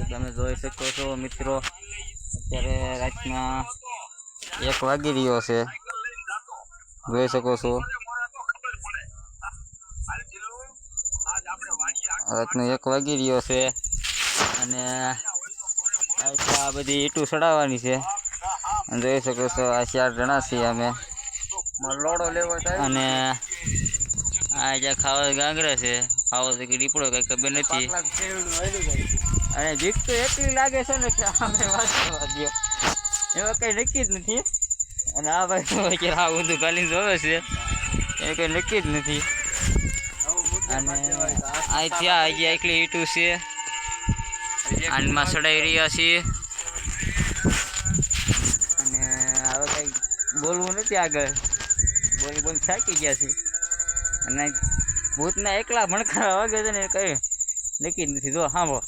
તમે જોઈ શકો છો મિત્રો, અત્યારે રાતના 1 વાગી રહ્યો છે, જોઈ શકો છો રાતનો 1 વાગી રહ્યો છે અને આ બધી ઈંટું ચડાવવાની છે. જોઈ શકો છો આ 4 જણા છીએ અમે લોડો લેવા અને આ જ્યાં ખાવા ગાંગરા છે, ખાવો તો કે દીપડો કઈ ખબર નથી. અને ભીખ તો એટલી લાગે છે ને કે અમે વાત કરવા દો એમાં કઈ નક્કી જ નથી. અને આ ભાઈ કે આ ઊંધું ગાલીને જોવે છે એ કઈ નક્કી જ નથી. અને આ ત્યાં હજી એકલી ઈંટું છે, આનમાં ચડાવી રહ્યા છીએ. અને હવે કઈ બોલવું નથી આગળ, બોલી થાકી ગયા છે. અને ભૂતના એકલા ભણકારા વાગે છે ને કઈ નક્કી જ નથી. જો સાંભળો